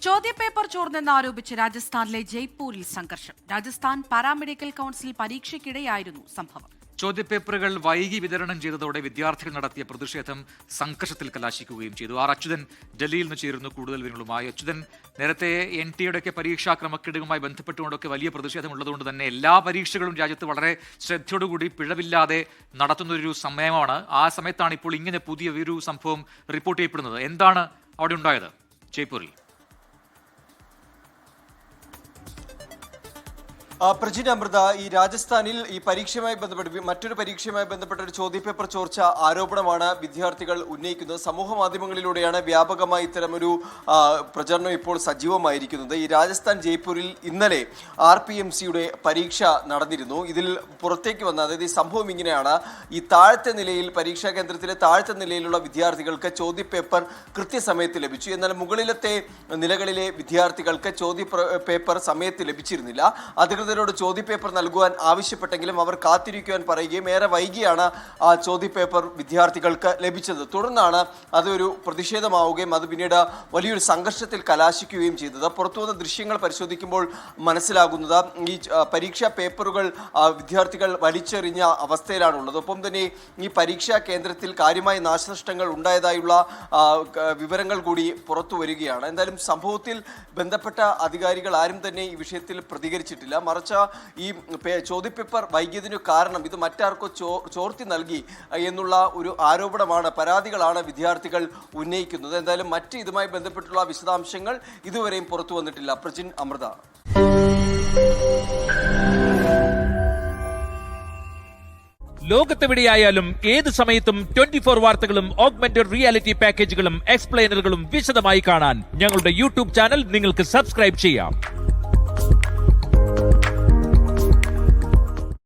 ചോദ്യപേപ്പർ ചോർന്നെന്നാരോപിച്ച് രാജസ്ഥാനിലെ ജയ്പൂരിൽ സംഘർഷം. രാജസ്ഥാൻ പാരാമെഡിക്കൽ കൌൺസിൽ പരീക്ഷയ്ക്കിടെയായിരുന്നു സംഭവം. ചോദ്യപേപ്പറുകൾ വൈകി വിതരണം ചെയ്തതോടെ വിദ്യാർത്ഥികൾ നടത്തിയ പ്രതിഷേധം സംഘർഷത്തിൽ കലാശിക്കുകയും ചെയ്തു. ആർ അച്യുതൻ ഡൽഹിയിൽ നിന്ന് ചേരുന്നു കൂടുതൽ വിവരങ്ങളുമായി. അച്യുതൻ, നേരത്തെ NTAയുടെ പരീക്ഷാ ക്രമക്കേടുമായി ബന്ധപ്പെട്ടുകൊണ്ടൊക്കെ വലിയ പ്രതിഷേധമുള്ളതുകൊണ്ട് തന്നെ എല്ലാ പരീക്ഷകളും രാജ്യത്ത് വളരെ ശ്രദ്ധയോടുകൂടി പിഴവില്ലാതെ നടത്തുന്നൊരു സമയമാണ്. ആ സമയത്താണ് ഇപ്പോൾ ഇങ്ങനെ പുതിയ ഒരു സംഭവം റിപ്പോർട്ട് ചെയ്യപ്പെടുന്നത്. എന്താണ് അവിടെ ഉണ്ടായത് ജയ്പൂരിൽ? പ്രജിൻ അമൃത, ഈ രാജസ്ഥാനിൽ ഈ പരീക്ഷയുമായി ബന്ധപ്പെട്ട് മറ്റൊരു പരീക്ഷയുമായി ബന്ധപ്പെട്ട ഒരു ചോദ്യപേപ്പർ ചോർച്ച ആരോപണമാണ് വിദ്യാർത്ഥികൾ ഉന്നയിക്കുന്നത്. സമൂഹ മാധ്യമങ്ങളിലൂടെയാണ് വ്യാപകമായി ഇത്തരമൊരു പ്രചരണം ഇപ്പോൾ സജീവമായിരിക്കുന്നത്. ഈ രാജസ്ഥാൻ ജയ്പൂരിൽ ഇന്നലെ RPMCയുടെ പരീക്ഷ നടന്നിരുന്നു. ഇതിൽ പുറത്തേക്ക് വന്ന, അതായത് ഈ സംഭവം ഇങ്ങനെയാണ്. ഈ താഴത്തെ നിലയിൽ, പരീക്ഷാ കേന്ദ്രത്തിലെ താഴത്തെ നിലയിലുള്ള വിദ്യാർത്ഥികൾക്ക് ചോദ്യപേപ്പർ കൃത്യസമയത്ത് ലഭിച്ചു. എന്നാൽ മുകളിലത്തെ നിലകളിലെ വിദ്യാർത്ഥികൾക്ക് ചോദ്യപേപ്പർ സമയത്ത് ലഭിച്ചിരുന്നില്ല. അധികൃതരോട് ചോദ്യപേപ്പർ നൽകുവാൻ ആവശ്യപ്പെട്ടെങ്കിലും അവർ കാത്തിരിക്കുവാൻ പറയുകയും ഏറെ വൈകിയാണ് ആ ചോദ്യപേപ്പർ വിദ്യാർത്ഥികൾക്ക് ലഭിച്ചത്. തുടർന്നാണ് അതൊരു പ്രതിഷേധമാവുകയും അത് പിന്നീട് വലിയൊരു സംഘർഷത്തിൽ കലാശിക്കുകയും ചെയ്തത്. പുറത്തുവന്ന ദൃശ്യങ്ങൾ പരിശോധിക്കുമ്പോൾ മനസ്സിലാകുന്നത് ഈ പരീക്ഷാ പേപ്പറുകൾ വിദ്യാർത്ഥികൾ വലിച്ചെറിഞ്ഞ അവസ്ഥയിലാണുള്ളത്. ഒപ്പം തന്നെ ഈ പരീക്ഷാ കേന്ദ്രത്തിൽ കാര്യമായ നാശനഷ്ടങ്ങൾ ഉണ്ടായതായുള്ള വിവരങ്ങൾ കൂടി പുറത്തു വരികയാണ്. എന്തായാലും സംഭവത്തിൽ ബന്ധപ്പെട്ട അധികാരികൾ ആരും തന്നെ ഈ വിഷയത്തിൽ പ്രതികരിച്ചിട്ടില്ല. മറിച്ച് ഈ ചോദ്യപേപ്പർ വൈകിയതിനു കാരണം ഇത് മറ്റാർക്കോ ചോർത്തി നൽകി എന്നുള്ള ഒരു ആരോപണമാണ്, പരാതികളാണ് വിദ്യാർത്ഥികൾ ഉന്നയിക്കുന്നത്. എന്തായാലും മറ്റ് ഇതുമായി ബന്ധപ്പെട്ടുള്ള വിശദാംശങ്ങൾ ഇതുവരെയും പുറത്തു വന്നിട്ടില്ല. പ്രജിൻ, അമൃത. ലോകത്തെവിടെയായാലും ഏത് സമയത്തും 24 വാർത്തകളും ഓഗ്മെന്റഡ് റിയാലിറ്റി പാക്കേജുകളും എക്സ്പ്ലെയിനറുകളും വിശദമായി കാണാൻ ഞങ്ങളുടെ YouTube ചാനൽ നിങ്ങൾക്ക് സബ്സ്ക്രൈബ് ചെയ്യാം.